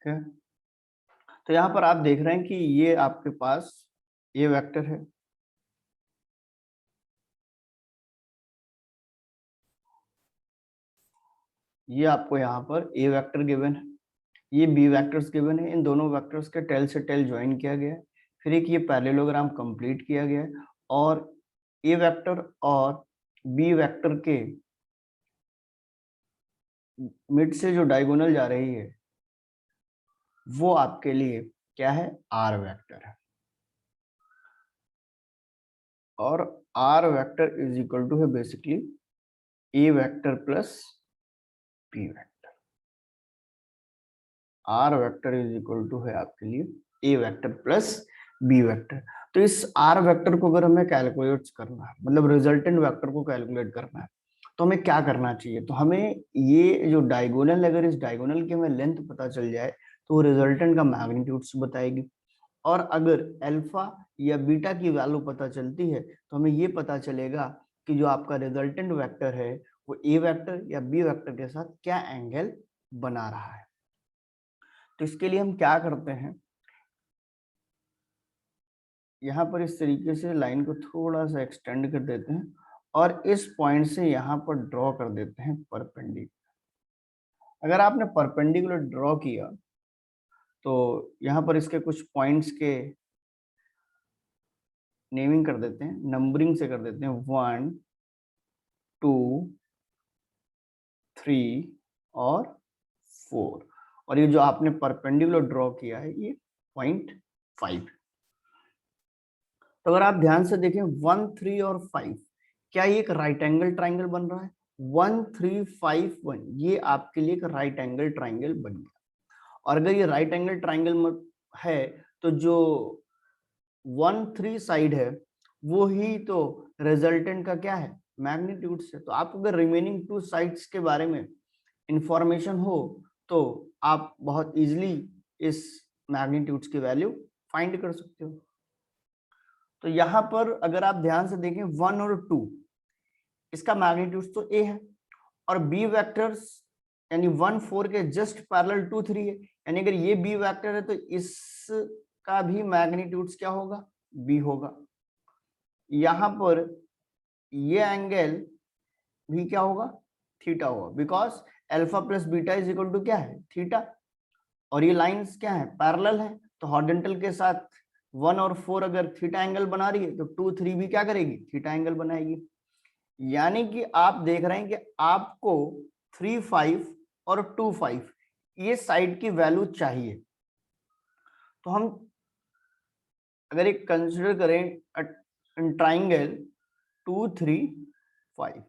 है। तो यहाँ पर आप देख रहे हैं कि ये आपके पास ये वेक्टर है, ये आपको यहाँ पर ए वेक्टर गिवन है, ये बी वेक्टर्स गिवन है। इन दोनों वेक्टर्स के टेल से टेल ज्वाइन किया गया है, फिर एक ये पैरेललोग्राम कंप्लीट किया गया है, और ए वेक्टर और बी वेक्टर के मिड से जो डायगोनल जा रही है वो आपके लिए क्या है, आर वेक्टर है। और R vector is equal to है basically A vector plus B vector. R vector is equal to है आपके लिए A vector plus B vector. तो इस आर वेक्टर को अगर हमें कैलकुलेट करना है, मतलब रिजल्टेंट वेक्टर को कैलकुलेट करना है, तो हमें क्या करना चाहिए? तो हमें ये जो डायगोनल, अगर इस डायगोनल की हमें लेंथ पता चल जाए तो वो रिजल्टेंट का मैग्नीट्यूड्स बताएगी। और अगर अल्फा या बीटा की वैल्यू पता चलती है तो हमें ये पता चलेगा कि जो आपका रिजल्टेंट वेक्टर है वो ए वेक्टर या बी वेक्टर के साथ क्या एंगल बना रहा है। तो इसके लिए हम क्या करते हैं, यहाँ पर इस तरीके से लाइन को थोड़ा सा एक्सटेंड कर देते हैं और इस पॉइंट से यहाँ पर ड्रॉ कर देते हैं परपेंडिकुलर। अगर आपने परपेंडिकुलर ड्रॉ किया तो यहाँ पर इसके कुछ पॉइंट्स के नेमिंग कर देते हैं, नंबरिंग से कर देते हैं, 1 2 3 और 4। और ये जो आपने परपेंडिकुलर ड्रॉ किया है ये 0.5। तो अगर आप ध्यान से देखें 1 3 और 5, क्या ये एक राइट एंगल ट्राइंगल बन रहा है? 1 3 5 1 ये आपके लिए एक राइट एंगल ट्राइंगल बन गया। और अगर ये राइट एंगल ट्राइंगल है तो जो 1 3 साइड है वो ही तो रिजल्टेंट का क्या है, मैग्नीट्यूड से। तो आपको अगर रिमेनिंग 2 साइड्स के बारे में इंफॉर्मेशन हो तो आप बहुत इजीली इस मैग्नीट्यूड्स की वैल्यू फाइंड कर सकते हो। तो यहाँ पर अगर आप ध्यान से देखें 1 और 2, इसका मैग्नीट्यूड तो ए है, और बी वेक्टर्स यानी 1 4 के जस्ट पैरेलल 2 3 है, यानी अगर ये बी वेक्टर है तो इसका भी मैग्नीट्यूड क्या होगा, बी होगा। यहाँ पर ये एंगल भी क्या होगा, थीटा होगा, because alpha plus beta is equal to क्या है, थीटा। और ये लाइंस क्या है, पैरेलल है, तो हॉरिजॉन्टल के साथ 1 और 4 अगर थीटा एंगल बना रही है तो 2 3 भी क्या करेगी, थीटा एंगल बनाएगी। यानी कि आप देख रहे हैं कि आपको 3 5 और 2 5 ये साइड की वैल्यू चाहिए। तो हम अगर एक कंसिडर करें ट्राइंगल 2 3 5,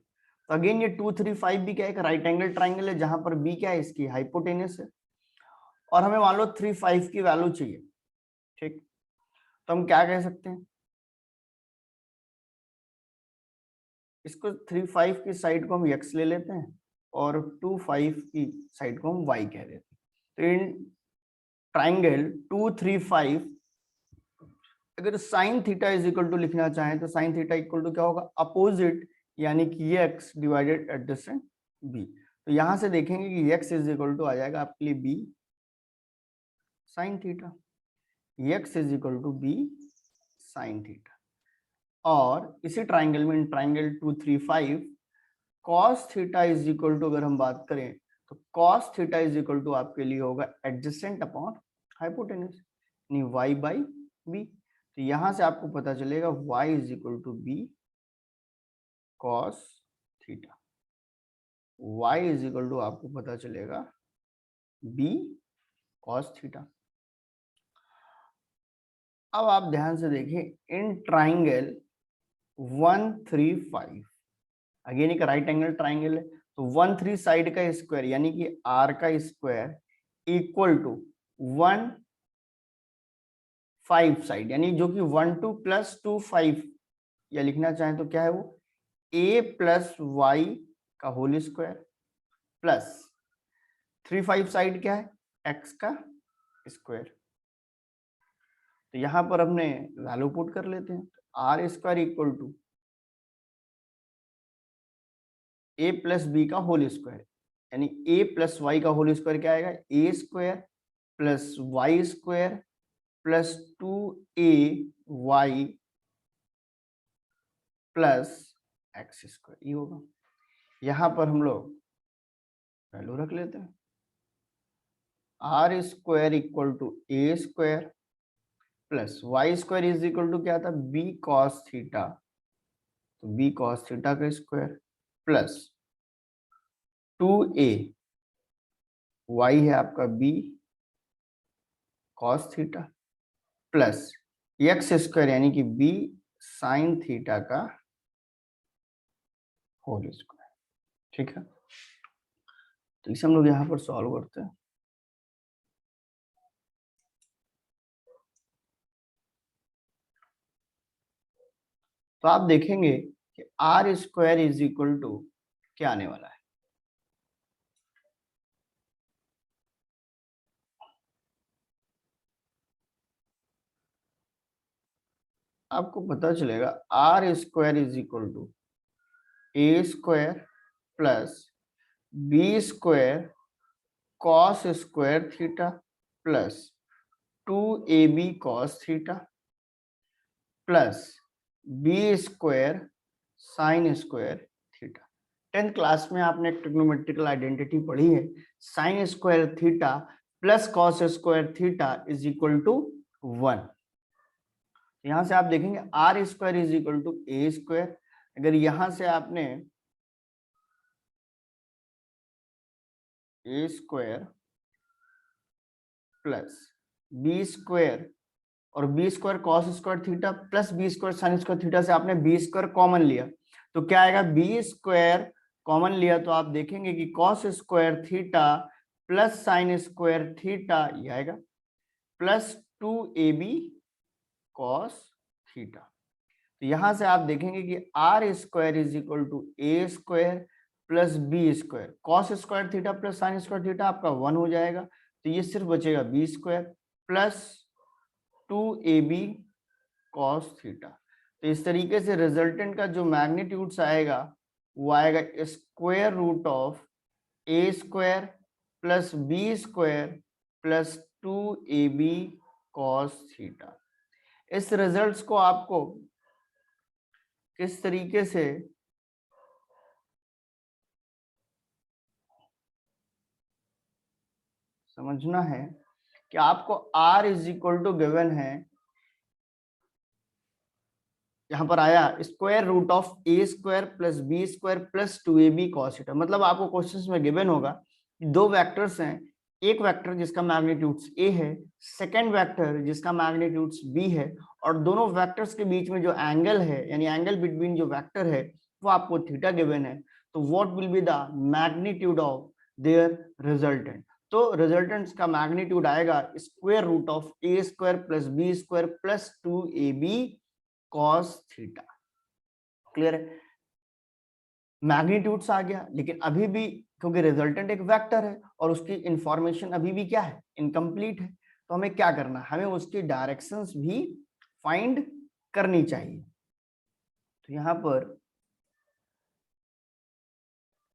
तो अगेन ये 2 3 5 भी क्या है, एक राइट एंगल ट्राइंगल है जहां पर बी क्या है, इसकी हाइपोटेनस है, और हमें मान लो 3 5 की वैल्यू चाहिए। ठीक, तो हम क्या कह सकते हैं, इसको 3 5 की साइड को हम x ले लेते हैं और 2 5 की साइड को हम y कह देते हैं। तो इन ट्राइंगल 2 3 5 अगर sine theta is equal to लिखना चाहें तो साइन थीटा इक्वल टू क्या होगा, अपोजिट, यानी कि ये x डिवाइडेड एडजेसेंट b। तो यहां से देखेंगे कि x इज इक्वल टू आ जाएगा आपके लिए b sine theta, x is equal to b sine theta. और इसी ट्राइंगल में, triangle 2 3 5 cos theta is equal to अगर हम बात करें तो cos theta is equal to आपके लिए होगा एडजेसेंट अपॉन हाइपोटेनस, यानी y बाई b। तो यहां से आपको पता चलेगा y is equal to b cos theta, y is equal to आपको पता चलेगा b cos थीटा। अब आप ध्यान से देखें इन ट्राइंगल 1 3 5, अगेन एक राइट एंगल ट्राइंगल है, तो 1 3 साइड का स्क्वायर यानी कि r का स्क्वायर इक्वल टू 1 5 साइड, यानी जो कि 1 2 प्लस 2 5, या लिखना चाहें तो क्या है वो a प्लस वाई का होल स्क्वायर प्लस 3 5 साइड क्या है, x का स्क्वायर। तो यहां पर हमने वैल्यू पुट कर लेते हैं, R square equal to A plus B का होल स्क्वायर, यानी ए प्लस वाई का होल स्क्वायर क्या आएगा, A square plus Y square plus 2ay plus X square, ये होगा। यहां पर हम लोग वैल्यू रख लेते हैं, R square equal to A square plus Y square is equal to क्या था, बी कॉस थीटा, तो बी कॉस थीटा का स्क्वायर प्लस 2a, वाई है आपका B cos theta plus X square यानी कि बी साइन थीटा का whole square. ठीक है, तो इसे हम लोग यहाँ पर सॉल्व करते हैं। तो आप देखेंगे कि R square is equal to क्या आने वाला है, आपको पता चलेगा R square is equal to A square plus B square cos square theta plus 2ab cos theta plus B square sine square theta. 10th class में आपने ट्रिग्नोमेट्रिकल आइडेंटिटी पढ़ी है, sine square theta plus cos square theta is equal to 1। यहां से आप देखेंगे R square is equal to A square, अगर यहां से आपने A square plus B square और B square cos square theta plus B square sine square theta से आपने बी स्क्वायर कॉमन लिया, तो क्या आएगा, बी स्क्वायर कॉमन लिया तो आप देखेंगे कि cos square theta plus sine square theta ये आएगा प्लस 2ab कॉस थीटा। तो यहां से आप देखेंगे कि R square is equal to A square plus B square, cos square theta plus sine square theta आपका 1 हो जाएगा, तो ये सिर्फ बचेगा B square plus 2ab cos theta. तो इस तरीके से रिजल्टेंट का जो मैग्नीट्यूड्स आएगा वो आएगा square root of A square plus B square plus 2ab cos theta. इस रिजल्ट्स को आपको किस तरीके से समझना है कि आपको r is equal to given है, यहां पर आया square root of A square plus B square plus 2ab cos theta. मतलब आपको क्वेश्चंस में गिवन होगा दो वेक्टर्स हैं, एक वेक्टर जिसका मैग्नीट्यूड्स a है, सेकंड वेक्टर जिसका मैग्नीट्यूड्स b है, और दोनों वेक्टर्स के बीच में जो एंगल है यानी एंगल बिटवीन जो वेक्टर है वो आपको थीटा गिवन है। तो what will be the magnitude of their resultant, तो रिजल्टेंट्स का मैग्नीट्यूड आएगा square root of A square plus B square plus 2ab cos theta. Clear है, मैग्नीट्यूड्स आ गया, लेकिन अभी भी क्योंकि रिजल्टेंट एक वेक्टर है और उसकी इंफॉर्मेशन अभी भी क्या है, इनकम्प्लीट है, तो हमें क्या करना है, हमें उसकी डायरेक्शंस भी फाइंड करनी चाहिए। तो यहां पर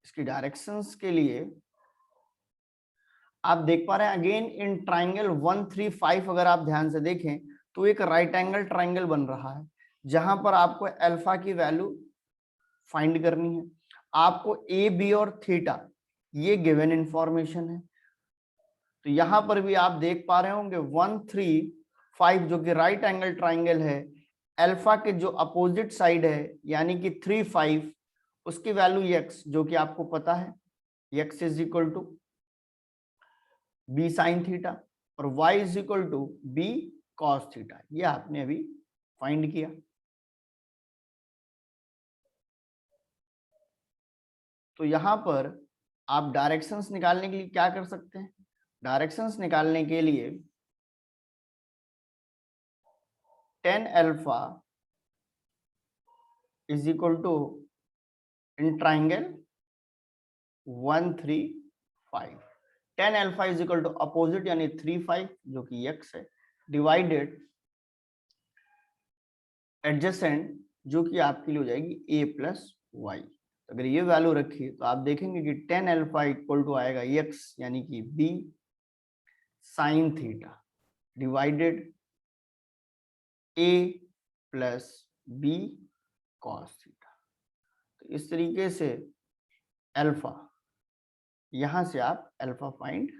इसकी डायरेक्शंस के लिए आप देख पा रहे हैं अगेन इन ट्राइंगल 1 3 5, अगर आप ध्यान से देखें तो एक राइट एंगल ट्राइंगल बन रहा है जहां पर आपको अल्फा की वैल्यू फाइंड करनी है, आपको ए बी और थीटा ये गिवन इंफॉर्मेशन है। तो यहां पर भी आप देख पा रहे होंगे 1 3 5 जो कि राइट एंगल ट्राइंगल है, अल्फा के जो अपोजिट साइड है यानी कि 3 5 उसकी वैल्यू x जो कि आपको पता है x is equal to B sine theta और y is equal to B cos theta, ये आपने अभी फाइंड किया। तो यहां पर आप डायरेक्शंस निकालने के लिए क्या कर सकते हैं, डायरेक्शंस निकालने के लिए tan alpha is equal to in triangle 1 3 5 tan alpha is equal to opposite यानी 3 5 जो कि x है डिवाइडेड एडजेसेंट जो कि आपके लिए हो जाएगी a प्लस वाई। अगर ये वैल्यू रखी तो आप देखेंगे कि tan अल्फा इक्वल टू आएगा x यानी कि b sine theta divided a plus b cos theta. तो इस तरीके से अल्फा, यहां से आप अल्फा फाइंड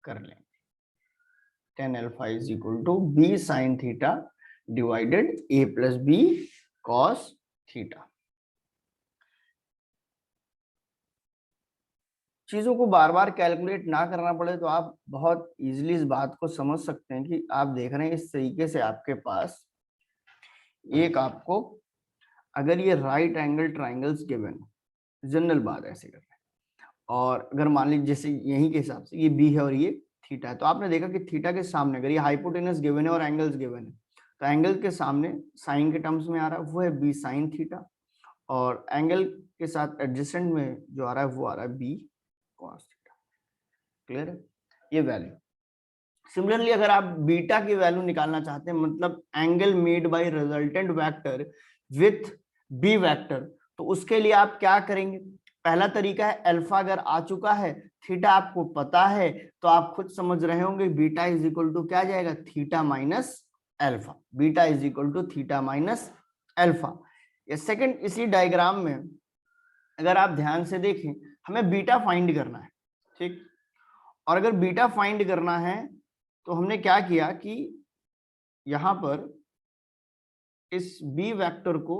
कर लेंगे। tan alpha is equal to b sine theta divided a plus b cos theta. चीजों को बार बार कैलकुलेट ना करना पड़े तो आप बहुत इजीली इस बात को समझ सकते हैं कि आप देख रहे हैं इस तरीके से आपके पास एक आपको, अगर ये right angle triangles given, general बात ऐसे कर रहे हैं, और अगर मान लीजिए जैसे यहीं के हिसाब से ये बी है और ये थीटा है, तो आपने देखा कि थीटा के सामने अगर ये हाइपोटेनस गिवन है और एंगल्स गिवन है, तो एंगल के सामने साइन के टर्म्स में आ रहा है वो है बी साइन थीटा, और एंगल के साथ एडजेसेंट में जो आ रहा है वो आ रहा है बी कॉस थीटा। क्लियर है ये वैल्यू। सिमिलरली अगर आप बीटा की वैल्यू निकालना चाहते हैं, मतलब angle made by resultant vector with B vector, तो उसके लिए आप क्या करेंगे? पहला तरीका है अल्फा अगर आ चुका है, थीटा आपको पता है, तो आप खुद समझ रहे होंगे बीटा इज इक्वल टू क्या जाएगा, theta minus alpha. Beta is equal to theta minus alpha. ये सेकंड, इसी डायग्राम में अगर आप ध्यान से देखें, हमें बीटा फाइंड करना है, ठीक। और अगर बीटा फाइंड करना है तो हमने क्या किया कि यहां पर इस बी वेक्टर को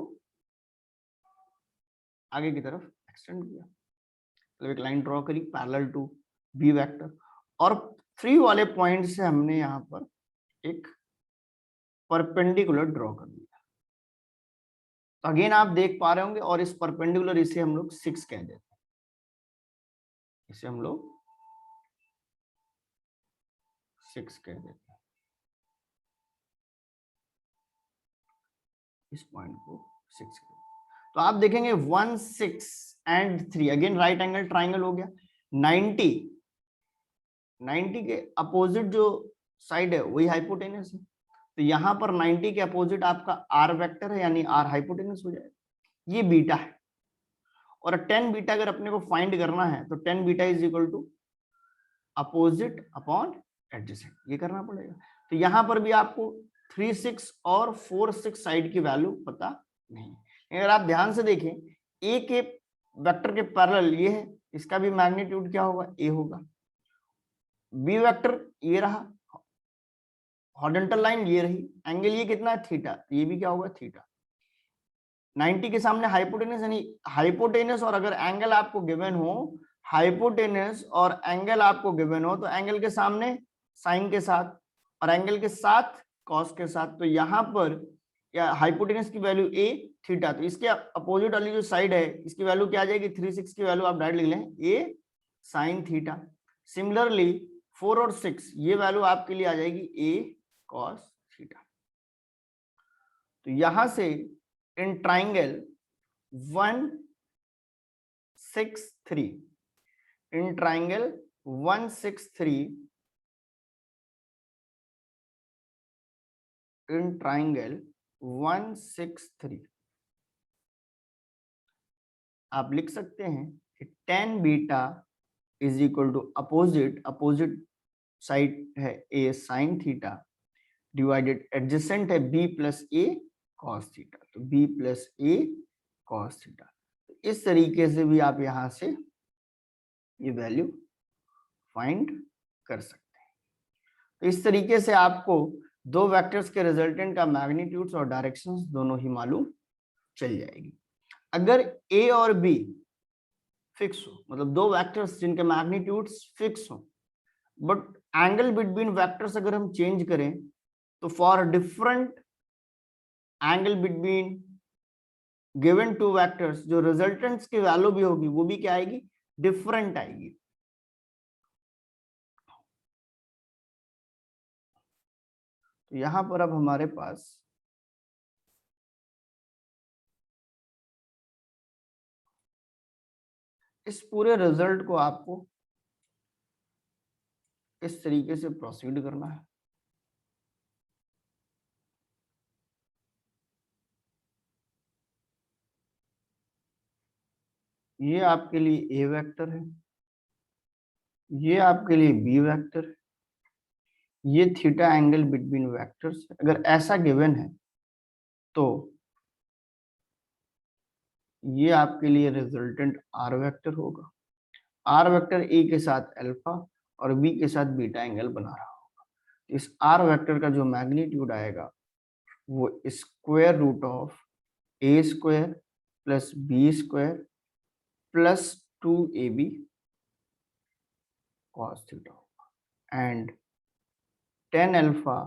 आगे की तरफ एक्सटेंड किया, मतलब एक लाइन ड्रॉ करी पैरेलल टू बी वेक्टर, और फ्री वाले पॉइंट से हमने यहां पर एक परपेंडिकुलर ड्रॉ कर दिया। तो अगेन आप देख पा रहे होंगे, और इस परपेंडिकुलर इसे हम लोग 6 कह देते हैं, इसे हम लोग 6 कह देते हैं, इस पॉइंट को 6 कह देते हैं। तो आप देखेंगे 1 6 and 3 again right angle triangle हो गया। 90 के अपोजिट जो साइड है वही हाइपोटेनस है, तो यहां पर 90 के अपोजिट आपका आर वेक्टर है, यानी आर हाइपोटेनस हो जाएगा। ये बीटा है, और 10 बीटा अगर अपने को फाइंड करना है तो 10 beta is equal to opposite upon adjacent, ये करना पड़ेगा। तो यहां पर भी आपको 3 6 और 4 6 साइड की वैल्यू पता नहीं। अगर आप ध्यान से देखें, ए के वेक्टर के पैरेलल ये है, इसका भी मैग्नीट्यूड क्या होगा, ए होगा। बी वेक्टर ये रहा, हॉरिजॉन्टल लाइन ये रही, एंगल ये कितना है, थीटा, ये भी क्या होगा, थीटा। 90 के सामने हाइपोटेनस, यानी हाइपोटेनस और अगर एंगल आपको गिवन हो, हाइपोटेनस और एंगल आपको गिवन हो, तो एंगल के सामने साइन के साथ और एंगल के साथ कॉस के साथ, तो यहां पर या हाइपोटेनस की वैल्यू ए, थीटा, तो इसके अपोजिट वाली जो साइड है इसकी वैल्यू क्या आ जाएगी, 3 6 की वैल्यू आप डायरेक्ट लिख लें ए साइन थीटा। सिमिलरली 4 और 6 ये वैल्यू आपके लिए आ जाएगी ए कॉस थीटा। तो यहां से in triangle 1 6 3, in triangle 1 6 3, in triangle 1 6 3 आप लिख सकते हैं कि tan beta is equal to opposite side है a sine theta divided adjacent है b plus a cos theta, तो b plus a cos theta. इस तरीके से भी आप यहां से ये वैल्यू फाइंड कर सकते हैं। तो इस तरीके से आपको दो वेक्टर्स के रिजल्टेंट का मैग्नीट्यूड्स और डायरेक्शंस दोनों ही मालूम चल जाएगी। अगर a और b फिक्स हो, मतलब दो वेक्टर्स जिनके मैग्नीट्यूड्स फिक्स हो, बट एंगल बिटवीन वेक्टर्स अगर हम चेंज करें, तो for different angle between given two vectors जो रिजल्टेंट्स की वैल्यू भी होगी वो भी क्या आएगी, डिफरेंट आएगी। तो यहां पर अब हमारे पास इस पूरे रिजल्ट को आपको इस तरीके से प्रोसीड करना है। ये आपके लिए ए वेक्टर है, ये आपके लिए बी वेक्टर है, ये थीटा एंगल बिटवीन वेक्टर्स, अगर ऐसा गिवन है तो ये आपके लिए रिजल्टेंट आर वेक्टर होगा। आर वेक्टर ए के साथ अल्फा और बी के साथ बीटा एंगल बना रहा होगा। इस आर वेक्टर का जो मैग्नीट्यूड आएगा वो square root of A square plus B square plus 2ab cos theta होगा, and tan alpha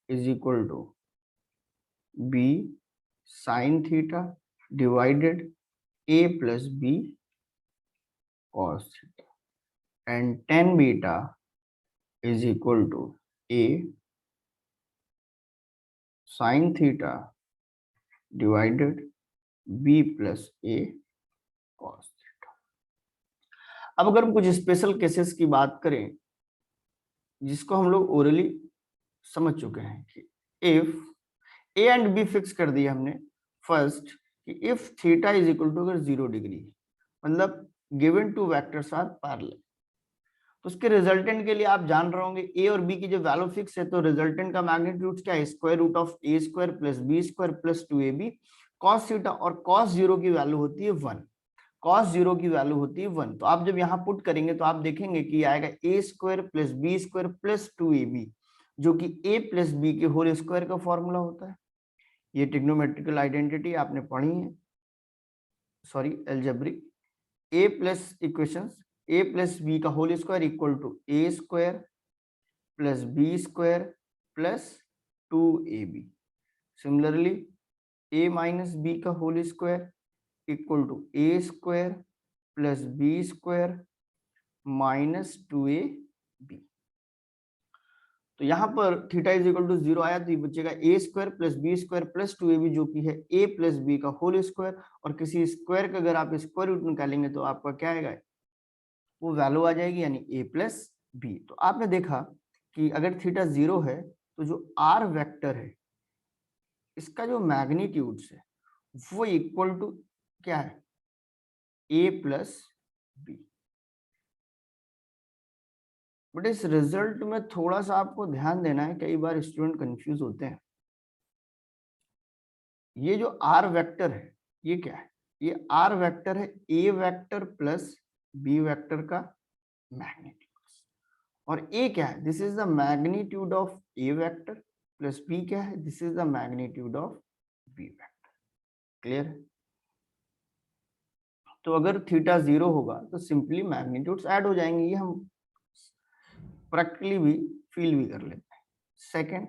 is equal to b sin theta divided a plus b cos theta, and tan beta is equal to a sin theta divided b plus a cos theta। अब अगर हम कुछ special cases की बात करें जिसको हम लोग ओरली समझ चुके हैं कि if A and B fix कर दिया हमने फर्स्ट कि if theta is equal to अगर 0 डिग्री, मतलब given two vectors are parallel, तो उसके रिजल्टेंट के लिए आप जान रहे होंगे ए और बी की जो वैल्यू फिक्स है तो रिजल्टेंट का मैग्नीट्यूड क्या है, square root of A square plus B square plus 2ab cos theta, और cos 0 की वैल्यू होती है 1, cos 0 की वैल्यू होती है 1। तो आप जब यहाँ पुट करेंगे तो आप देखेंगे कि आएगा A square plus B square plus 2ab, जो कि a प्लस बी के होल स्क्वायर का फॉर्मूला होता है। ये ट्रिग्नोमेट्रिकल आइडेंटिटी आपने पढ़ी है, sorry algebraic. a plus equations a plus B का whole square equal to A square plus B square plus 2ab। Similarly a minus B का whole square equal to A square plus B square minus 2ab। तो यहाँ पर theta is equal to 0 आया तो ये बचेगा A square plus B square plus 2ab, जो कि है a प्लस बी का होल स्क्वायर, और किसी स्क्वायर का अगर आप स्क्वायर रूट निकालेंगे तो आपका क्या आएगा, वो वैल्यू आ जाएगी, यानी a प्लस बी। तो आपने देखा कि अगर थीटा 0 है तो जो r वेक्टर है इसका जो मैग्नीट्यूड्स है वो इक्वल टू क्या है, a प्लस बी। बट इस रिजल्ट में थोड़ा सा आपको ध्यान देना है, कई बार स्टूडेंट कंफ्यूज होते हैं। ये जो r वेक्टर है ये क्या है, ये r वेक्टर है a vector plus b vector का मैग्नीट्यूड, और a क्या है, this is the magnitude of a vector plus b क्या है, this is the magnitude of b vector. Clear है? तो अगर थीटा 0 होगा तो सिंपली मैग्नीट्यूड्स ऐड हो जाएंगे, ये हम प्रैक्टिकली भी फील भी कर लेते हैं। Second,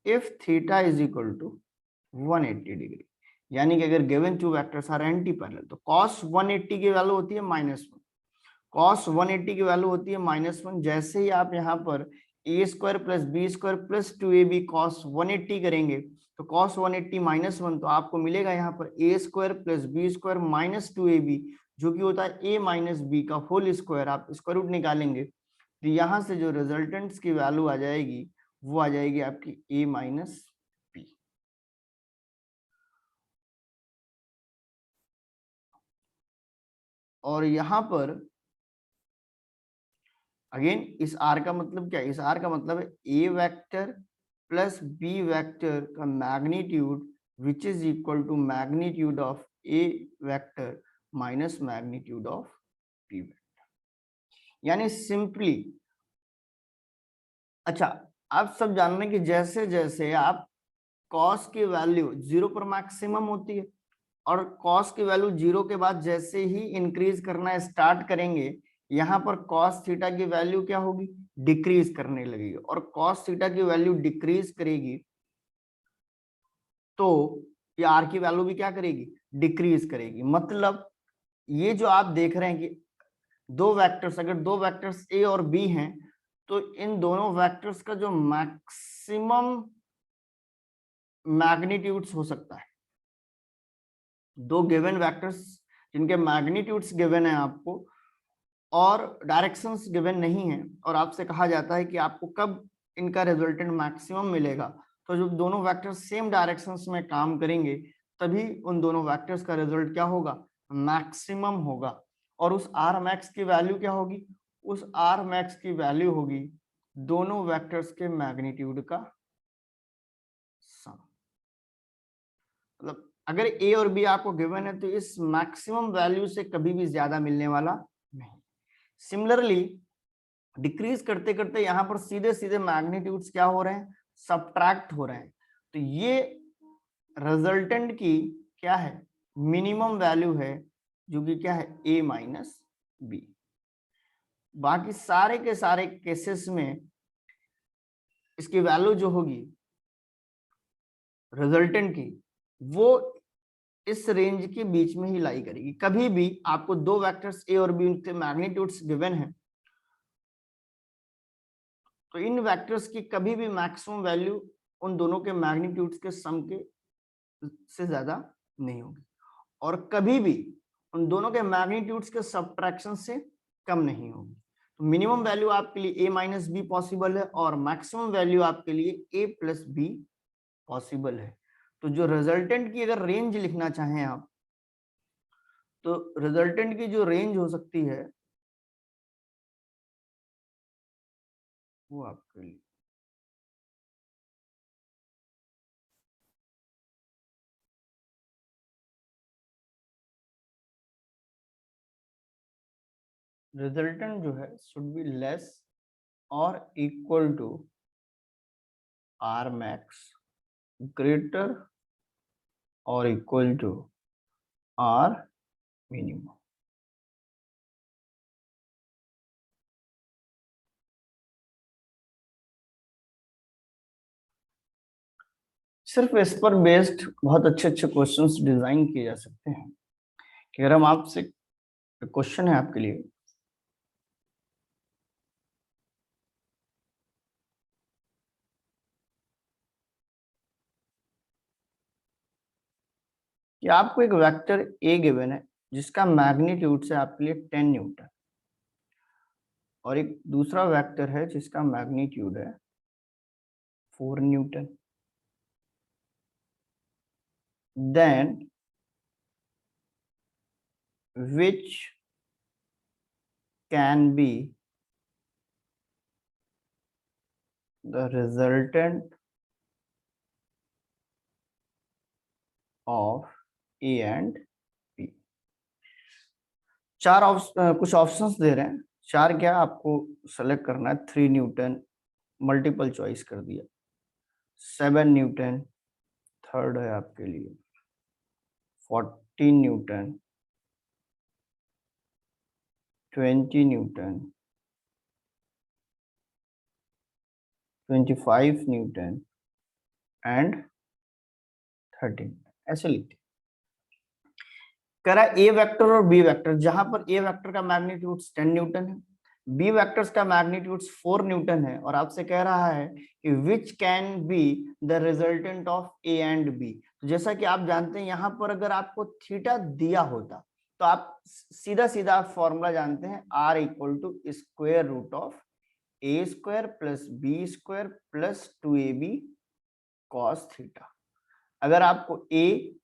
if theta is equal to 180 degree, यानी कि अगर given two vectors are anti parallel, तो cos 180 की वैल्यू होती है -1, cos 180 की वैल्यू होती है -1। जैसे ही आप यहाँ पर A square plus B square plus 2ab cos 180 करेंगे तो cos 180 -1, तो आपको मिलेगा यहाँ पर A square plus B square minus 2ab, जो कि होता है a माइनस बी का होल स्क्वायर। आप स्क्वायर रूट निकालेंगे तो यहाँ से जो रिजल्टेंट्स की वैल्यू आ जाएगी वो आ जाएगी आपकी a माइनस बी। और यहाँ पर अगेन इस r का मतलब क्या है, इस r का मतलब है a vector plus b vector का magnitude which is equal to magnitude of a vector minus magnitude of b vector. यानी सिंपली, अच्छा आप सब जान रहे हैं कि जैसे जैसे आप cos की वैल्यू 0 पर मैक्सिमम होती है और cos की वैल्यू 0 के बाद जैसे ही इंक्रीज करना स्टार्ट करेंगे, यहाँ पर cos थीटा की वैल्यू क्या होगी, डिक्रीज करने लगेगी, और cos थीटा की वैल्यू डिक्रीज करेगी तो ये r की वैल्यू भी क्या करेगी, डिक्रीज करेगी। मतलब ये जो आप देख रहे हैं कि दो वेक्टर्स, अगर दो वेक्टर्स a और b हैं तो इन दोनों वेक्टर्स का जो मैक्सिमम मैग्नीट्यूड्स हो सकता है, दो गिवन वेक्टर्स जिनके मैग्नीट्यूड्स गिवन है आपको और डायरेक्शंस गिवन नहीं है, और आपसे कहा जाता है कि आपको कब इनका रिजल्टेंट मैक्सिमम मिलेगा, तो जब दोनों वेक्टर्स सेम डायरेक्शंस में काम करेंगे तभी उन दोनों वेक्टर्स का रिजल्ट क्या होगा, मैक्सिमम होगा। और उस आर मैक्स की वैल्यू क्या होगी, उस आर मैक्स की वैल्यू होगी दोनों वेक्टर्स के मैग्नीट्यूड का सम। मतलब अगर ए और बी आपको गिवन है तो इस मैक्सिमम वैल्यू से कभी भी ज्यादा मिलने वाला नहीं। सिमिलरली डिक्रीज करते करते यहाँ पर सीधे सीधे मैग्नीट्यूड्स क्या हो रहे हैं, सब्ट्रैक्ट हो रहे हैं। तो ये रिजल्टेंट की क्या है, मिनिमम वैल्यू है, जो कि क्या है a माइनस बी। बाकी सारे के सारे केसेस में इसकी वैल्यू जो होगी रिजल्टेंट की, वो इस रेंज के बीच में ही लाई करेगी। कभी भी आपको दो वेक्टर्स ए और बी, उनके मैग्नीट्यूड्स गिवन है, तो इन वेक्टर्स की कभी भी मैक्सिमम वैल्यू उन दोनों के मैग्नीट्यूड्स के सम के से ज्यादा नहीं होगी, और कभी भी उन दोनों के मैग्नीट्यूड्स के सब्ट्रैक्शन से कम नहीं होगी। तो मिनिमम वैल्यू आपके लिए a माइनस बी पॉसिबल है, और मैक्सिमम वैल्यू आपके लिए a प्लस बी पॉसिबल है। तो जो रिजल्टेंट की अगर रेंज लिखना चाहें आप, तो रिजल्टेंट की जो रेंज हो सकती है वो आपके लिए रिजल्टेंट जो है शुड बी लेस और equal to R max, greater और इक्वल टू आर मिनिमम। सिर्फ इस पर बेस्ड बहुत अच्छे अच्छे क्वेश्चंस डिजाइन किए जा सकते हैं। कि अगर हम आपसे क्वेश्चन है आपके लिए कि आपको एक वेक्टर ए गिवन है जिसका मैग्नीट्यूड से आपके लिए 10 न्यूटन, और एक दूसरा वेक्टर है जिसका मैग्नीट्यूड है 4 newton, then which can be the resultant of A and B। कुछ ऑप्शंस दे रहे हैं, चार क्या आपको सेलेक्ट करना है। 3 न्यूटन मल्टीपल चॉइस कर दिया, 7 न्यूटन थर्ड है आपके लिए, 14 न्यूटन, 20 न्यूटन, 25 न्यूटन एंड 13। ऐसे लिखते करा ए वेक्टर और बी वेक्टर, जहां पर ए वेक्टर का मैग्नीट्यूड 10 न्यूटन है, बी वेक्टर्स का मैग्नीट्यूड 4 न्यूटन है, और आपसे कह रहा है कि which can be the resultant of A and B. जैसा कि आप जानते हैं यहाँ पर अगर आपको थीटा दिया होता तो आप सीधा सीधा फॉर्मूला जानते हैं, R equal to square root of A square plus B square plus 2ab cos theta. अगर आपको ए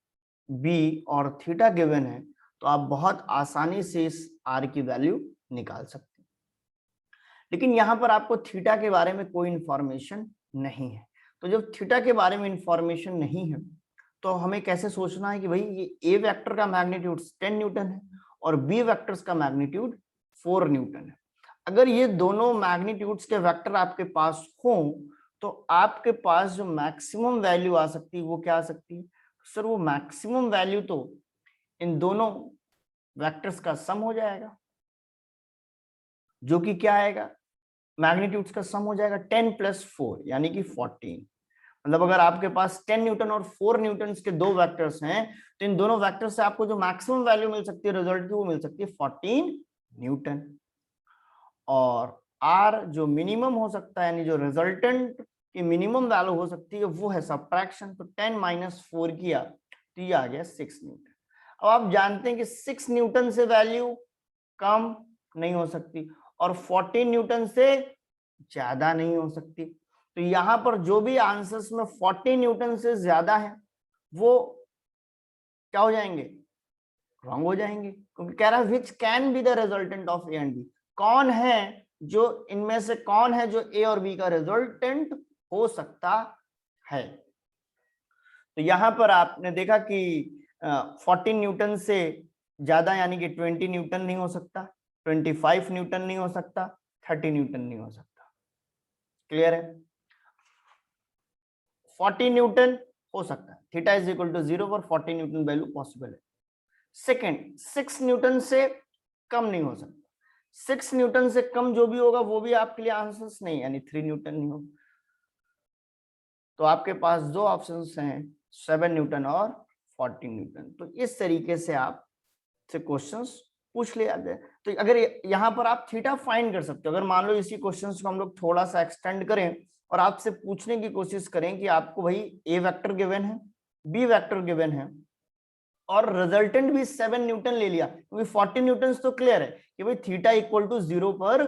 बी और थीटा गिवन है तो आप बहुत आसानी से इस आर की वैल्यू निकाल सकते हैं। लेकिन यहां पर आपको थीटा के बारे में कोई इंफॉर्मेशन नहीं है, तो जब थीटा के बारे में इंफॉर्मेशन नहीं है तो हमें कैसे सोचना है कि भाई ये ए वेक्टर का मैग्नीट्यूड 10 न्यूटन है और बी वेक्टर्स का मैग्नीट्यूड 4 न्यूटन है। अगर ये दोनों मैग्नीट्यूड्स के वेक्टर आपके पास हो तो आपके पास जो मैक्सिमम वैल्यू आ सकती है वो क्या आ सकती है सर, वो मैक्सिमम वैल्यू तो इन दोनों वेक्टर्स का सम हो जाएगा, जो कि क्या आएगा, मैग्नीट्यूड्स का सम हो जाएगा 10 प्लस 4 यानी कि 14। मतलब अगर आपके पास 10 न्यूटन और 4 न्यूटन के दो वेक्टर्स हैं तो इन दोनों वेक्टर्स से आपको जो मैक्सिमम वैल्यू मिल सकती है रिजल्ट की, वो मिल सकती है 14 न्यूटन। और आर जो मिनिमम हो सकता है, यानी जो रिजल्टेंट की मिनिमम वैल्यू हो सकती है, वो है सब्ट्रैक्शन। तो 10 माइनस 4 किया तो ये आ गया 6 न्यूटन। अब आप जानते हैं कि 6 न्यूटन से वैल्यू कम नहीं हो सकती और 14 न्यूटन से ज्यादा नहीं हो सकती। तो यहां पर जो भी आंसर्स में 14 न्यूटन से ज्यादा है वो क्या हो जाएंगे, रॉन्ग हो जाएंगे, क्योंकि कह रहा है which can be the resultant of A and B. कौन है जो इनमें से कौन है जो ए और बी का रिजल्टेंट हो सकता है। तो यहां पर आपने देखा कि 14 न्यूटन से ज्यादा यानी कि 20 न्यूटन नहीं हो सकता, 25 न्यूटन नहीं हो सकता, 30 न्यूटन नहीं हो सकता। क्लियर है? 40 न्यूटन हो सकता है, थीटा इज इक्वल टू 0 पर 40 न्यूटन वैल्यू पॉसिबल है। सेकंड, 6 न्यूटन से कम नहीं हो सकता। 6 न्यूटन से कम जो भी होगा वो भी आपके लिए आंसर्स नहीं, यानी 3 न्यूटन नहीं होगा। तो आपके पास दो ऑप्शंस हैं, 7 न्यूटन और 40 न्यूटन। तो इस तरीके से आप से क्वेश्चंस पूछ ले जाते हैं। तो अगर यहाँ पर आप थीटा फाइंड कर सकते हो। अगर मान लो इसी क्वेश्चंस को हम लोग थोड़ा सा एक्सटेंड करें और आपसे पूछने की कोशिश करें कि आपको भाई ए वेक्टर गिवन है, बी वेक्टर गिवन है और रिजल्टेंट भी 7 न्यूटन ले लिया, क्योंकि 40 न्यूटन तो क्लियर है कि भाई थीटा इक्वल टू 0 पर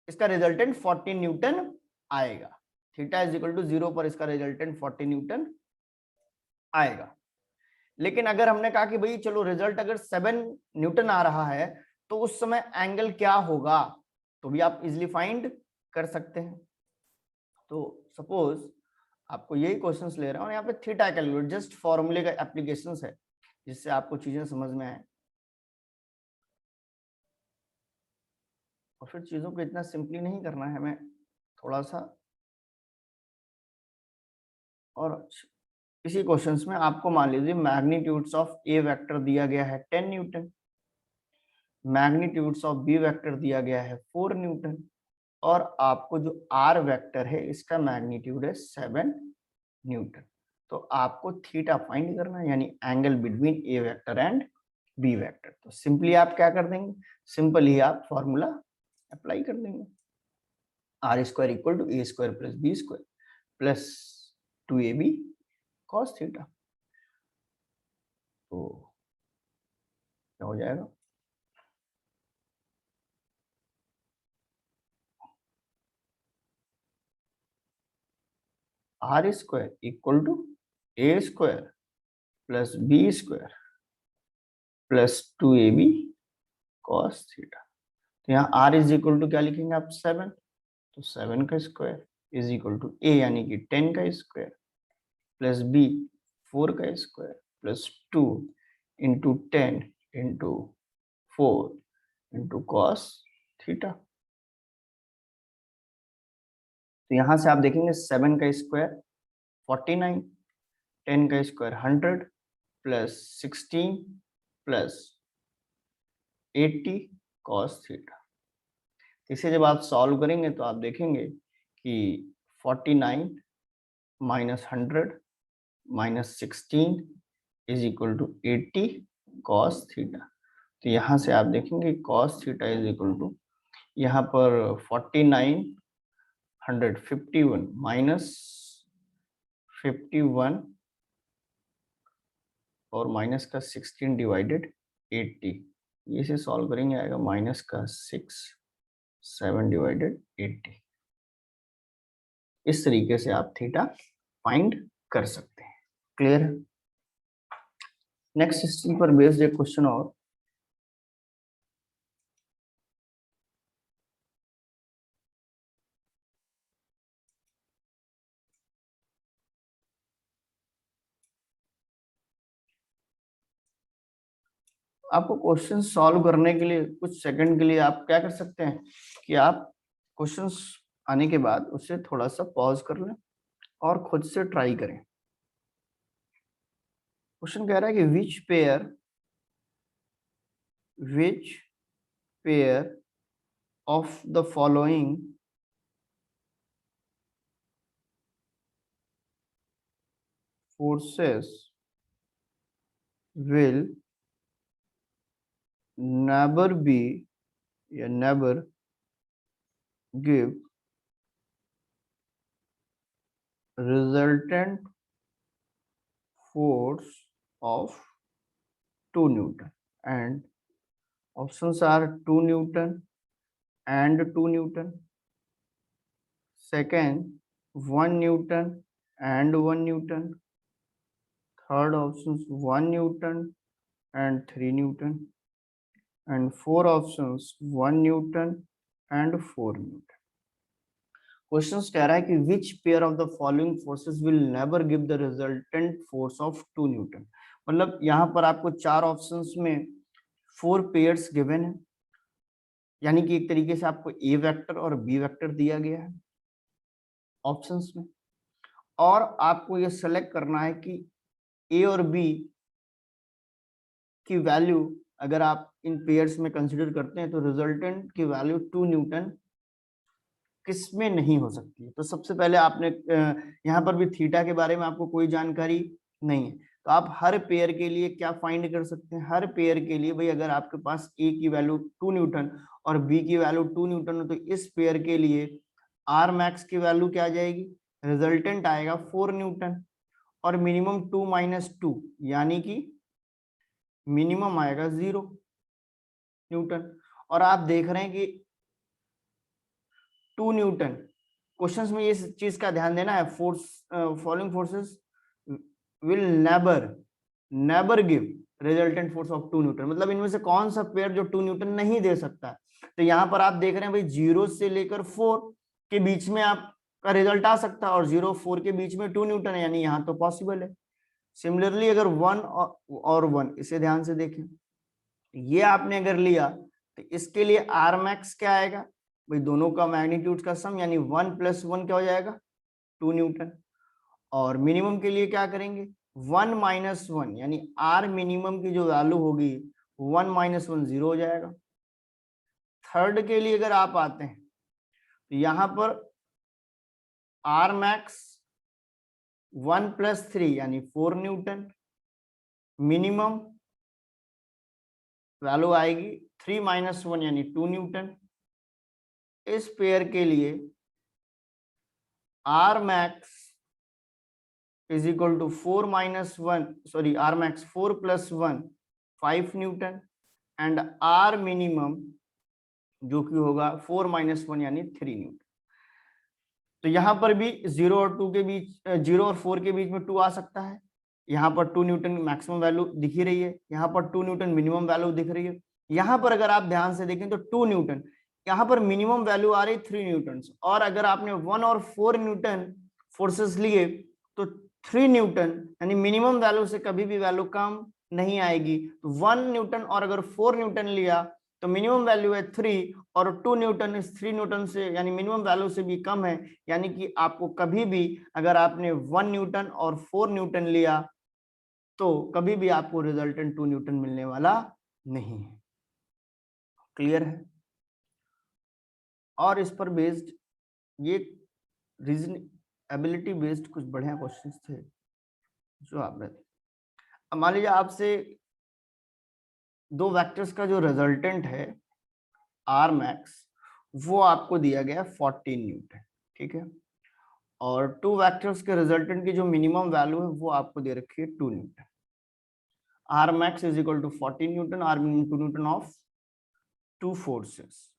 इसका रिजल्टेंट 40 न्यूटन आएगा। थीटा इज इक्वल टू 0 पर इसका रिजल्टेंट 40 न्यूटन आएगा। लेकिन अगर हमने कहा कि भाई चलो रिजल्ट अगर 7 न्यूटन आ रहा है तो उस समय एंगल क्या होगा, तो भी आप इजिली फाइंड कर सकते हैं। तो सपोज आपको यही क्वेश्चंस ले रहा हूं, यहाँ पे थीटा कैलकुलेट, जस्ट फॉर्मूले का एप्लीकेशंस है जिससे आपको चीजें समझ में आए और फिर चीजों को इतना सिंपली नहीं करना है हमें, थोड़ा सा। और इसी क्वेश्चंस में आपको मान लीजिए मैग्नीट्यूड्स ऑफ ए वेक्टर दिया गया है 10 newton, magnitudes of B vector दिया गया है 4 न्यूटन और आपको जो आर वेक्टर है इसका मैग्नीट्यूड है 7 न्यूटन। तो आपको थीटा फाइंड करना है, यानी angle between A vector and B vector. तो सिंपली आप क्या कर देंगे, सिंपल ही आप फॉर्मूला अप्लाई कर देंगे, R square equal to A square plus B square plus 2ab cos theta. तो क्या हो जाएगा, R square equal to A square plus B square plus 2ab cos theta. तो यहाँ r इज इक्वल टू क्या लिखेंगे आप, 7, तो 7 का square is equal to a यानी कि 10 का स्क्वायर प्लस b 4 का square plus 2 into 10 into 4 into cos theta. तो यहाँ से आप देखेंगे 7 का स्क्वायर 49, 10 का square 100 plus 16 plus 80 cos theta. इसे जब आप सॉल्व करेंगे तो आप देखेंगे कि 49 minus 100 minus 16 is equal to 80 cos theta. तो यहाँ से आप देखेंगे cos theta is equal to, यहाँ पर 49 151 माइनस 51 और माइनस का 16 डिवाइडेड 80, इसे सॉल्व करेंगे आएगा माइनस का 6 7 डिवाइडेड 80। इस तरीके से आप थीटा फाइंड कर सकते हैं। क्लियर है? नेक्स्ट इसी पर बेस्ड एक क्वेश्चन और, आपको क्वेश्चन सॉल्व करने के लिए कुछ सेकंड के लिए आप क्या कर सकते हैं कि आप क्वेश्चंस आने के बाद उसे थोड़ा सा पॉज कर लें और खुद से ट्राई करें। क्वेश्चन कह रहा है कि which pair of the following forces will never give resultant force of 2 Newton, and options are 2 Newton and 2 Newton, second 1 Newton and 1 Newton, third option 1 Newton and 3 Newton, and 4 options 1 Newton and 4 Newton. Question कह रहा है कि which pair of the following forces will never give the resultant force of 2 Newton. मतलब यहाँ पर आपको 4 options में 4 pairs given है, यानी कि एक तरीके से आपको ए वेक्टर और बी वेक्टर दिया गया है ऑप्शंस में, और आपको ये सेलेक्ट करना है कि ए और बी की वैल्यू अगर आप इन पेयर्स में कंसीडर करते हैं तो रिजल्टेंट की वैल्यू 2 न्यूटन किसमें नहीं हो सकती है। तो सबसे पहले आपने यहाँ पर भी थीटा के बारे में आपको कोई जानकारी नहीं है, तो आप हर पेयर के लिए क्या फाइंड कर सकते हैं, हर पेयर के लिए भाई अगर आपके पास ए की वैल्यू 2 न्यूटन और बी की वैल्यू 2 न्यूटन हो तो इस पेयर के लिए आर मैक्स की वैल्यू क्या आ जाएगी, रिजल्टेंट आएगा 4 न्यूटन और मिनिमम 2 माइनस 2 यानी कि मिनिमम आएगा 0 न्यूटन। और आप देख रहे हैं कि 2 न्यूटन, क्वेश्चंस में ये चीज का ध्यान देना है, force following forces will never give resultant force of 2 Newton, मतलब इनमें से कौन सा पेयर जो 2 न्यूटन नहीं दे सकता है। तो यहाँ पर आप देख रहे हैं भाई 0 से लेकर 4 के बीच में आपका रिजल्ट आ सकता है और 0 4 के बीच में 2 न्यूटन है, यानी यहाँ तो पॉसिबल है। सिमिलरली अगर 1 और 1, इसे ध्यान से देखें, ये आपने अगर लिया तो इसके लिए आर मैक्स क्या आएगा भाई, दोनों का मैग्नीट्यूड का सम, यानी 1 + 1 क्या हो जाएगा 2 न्यूटन। और मिनिमम के लिए क्या करेंगे 1 - 1, यानी आर मिनिमम की जो वैल्यू होगी 1 - 1 0 हो जाएगा। थर्ड के लिए अगर आप आते हैं तो यहाँ पर आर मैक्स 1 + 3 यानी 4 न्यूटन, मिनिमम वैल्यू आएगी 3 - 1 यानी 2 न्यूटन। इस पेयर के लिए R max is equal to 4 - 1, sorry R max 4 + 1 5 newton and R minimum जो कि होगा 4 - 1 यानी 3 न्यूटन। तो यहाँ पर भी 0 और 2 के बीच, 0 और 4 के बीच में 2 आ सकता है। यहाँ पर 2 न्यूटन मैक्सिमम वैल्यू दिख ही रही है, यहाँ पर 2 न्यूटन मिनिमम वैल्यू दिख रही है। यहाँ पर अगर आप ध्यान से देखें तो 2 न्यूटन, यहाँ पर मिनिमम वैल्यू आ रही 3 न्यूटन, और अगर आपने 1 और 4 न्यूटन फोर्सेस लिए तो 3 न्यूटन यानी मिनिमम वैल्यू से कभी भी वैल्यू कम नहीं आएगी। तो 1 न्यूटन और अगर 4 न्यूटन लिया तो मिनिमम वैल्यू है 3 और 2 न्यूटन इस 3 न्यूटन से यानी मिनिमम वैल्यू से भी कम है, यानी कि आपको कभी भी अगर आपने 1 न्यूटन और 4 न्यूटन लिया तो कभी भी आपको रिजल्टेंट 2 न्यूटन मिलने वाला नहीं है। क्लियर है। और इस पर बेस्ड ये रीजन एबिलिटी बेस्ड कुछ बढ़िया क्वेश्चंस थे जो आपने, अब मान लीजिए आपसे दो वेक्टर्स का जो रिजल्टेंट है आर मैक्स वो आपको दिया गया 14 न्यूटन, ठीक है, और टू वेक्टर्स के रिजल्टेंट की जो मिनिमम वैल्यू है वो आपको दे रखी है 2 newton. R max is equal to 14 newton, R minimum 2 newton of two forces.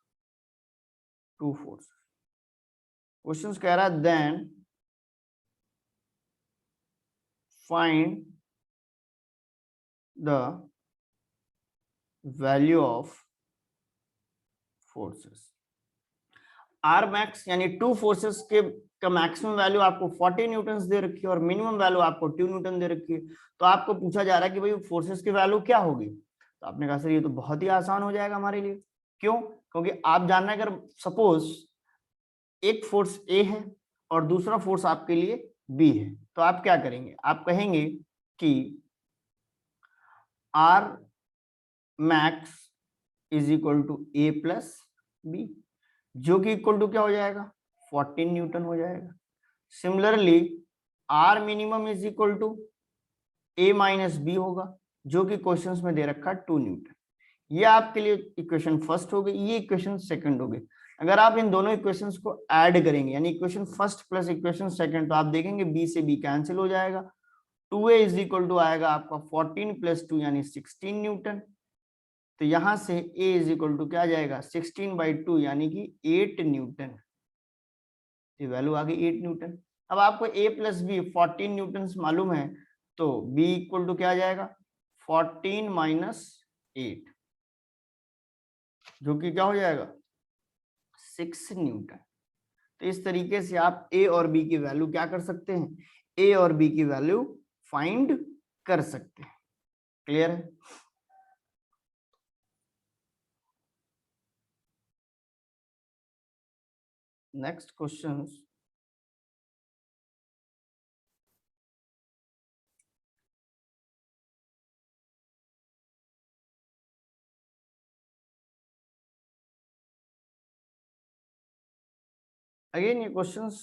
Question कह रहा है then find the value of forces. R max यानी टू फोर्सेस के का मैक्सिमम वैल्यू आपको 40 न्यूटन दे रखी है और मिनिमम वैल्यू आपको 2 न्यूटन दे रखी है। तो आपको पूछा जा रहा है कि भाई फोर्सेस की वैल्यू क्या होगी, तो आपने कहा सर ये तो बहुत ही आसान हो जाएगा हमारे लिए। क्यों? क्योंकि आप जानना है अगर सपोज एक फोर्स ए है और दूसरा फोर्स आपके लिए बी है तो आप क्या करेंगे, आप कहेंगे कि R max is equal to A plus B, जो कि इक्वल टू क्या हो जाएगा 14 न्यूटन हो जाएगा। Similarly R minimum is equal to A minus B होगा, जो कि क्वेश्चंस में दे रखा है 2 न्यूटन। ये आपके लिए इक्वेशन फर्स्ट हो गई, ये इक्वेशन सेकंड हो गई। अगर आप इन दोनों इक्वेशंस को ऐड करेंगे यानी equation first plus equation second, तो आप देखेंगे बी से बी कैंसिल हो जाएगा। 2a इज इक्वल टू आएगा आपका 14 + 2 यानी 16 न्यूटन। तो यहां से a इज इक्वल टू क्या आ जाएगा 16/2 यानी कि 8 न्यूटन। ये वैल्यू आ गई 8 न्यूटन। अब आपको a + b 14 न्यूटन मालूम है तो b इक्वल टू क्या आ जाएगा 14 - 8। जो कि क्या हो जाएगा 6 न्यूटन। तो इस तरीके से आप ए और बी की वैल्यू क्या कर सकते हैं, ए और बी की वैल्यू फाइंड कर सकते हैं। क्लियर है? नेक्स्ट क्वेश्चन, अगेन ये क्वेश्चंस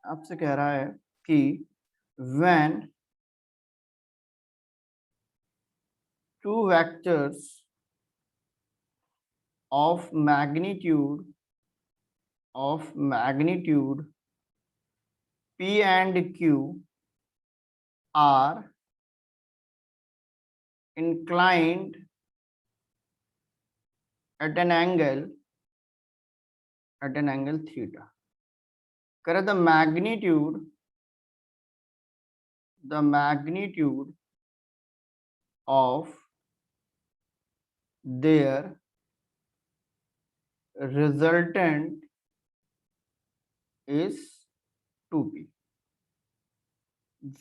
आपसे कह रहा है कि when two vectors of magnitude p and q are inclined at an angle theta. Correct? The magnitude of their resultant is 2p.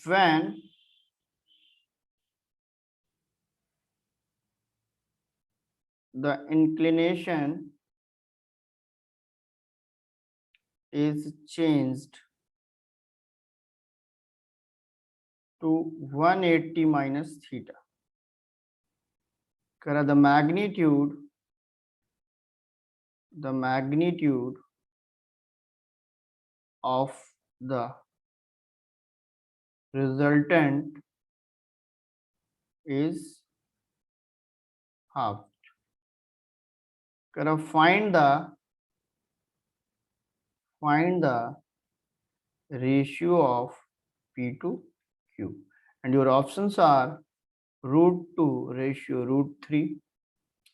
When the inclination is changed to 180 minus theta. Correct? The magnitude of the resultant is half. Correct? Find the ratio of P to Q, and your options are √2 ratio √3,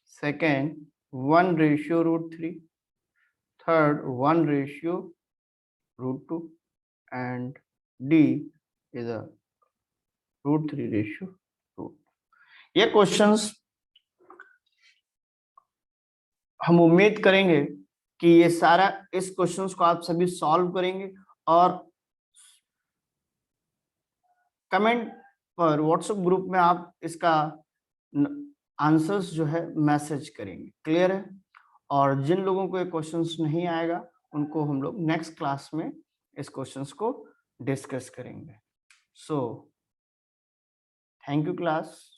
second 1 ratio √3, third 1 ratio √2, and D is a √3 ratio √2. ये questions हम उम्मीद करेंगे कि ये सारा इस questions को आप सभी सॉल्व करेंगे और कमेंट पर व्हाट्सएप ग्रुप में आप इसका आंसर्स जो है मैसेज करेंगे। क्लियर है? और जिन लोगों को ये क्वेश्चंस नहीं आएगा उनको हम लोग नेक्स्ट क्लास में इस क्वेश्चंस को डिस्कस करेंगे। So thank you class.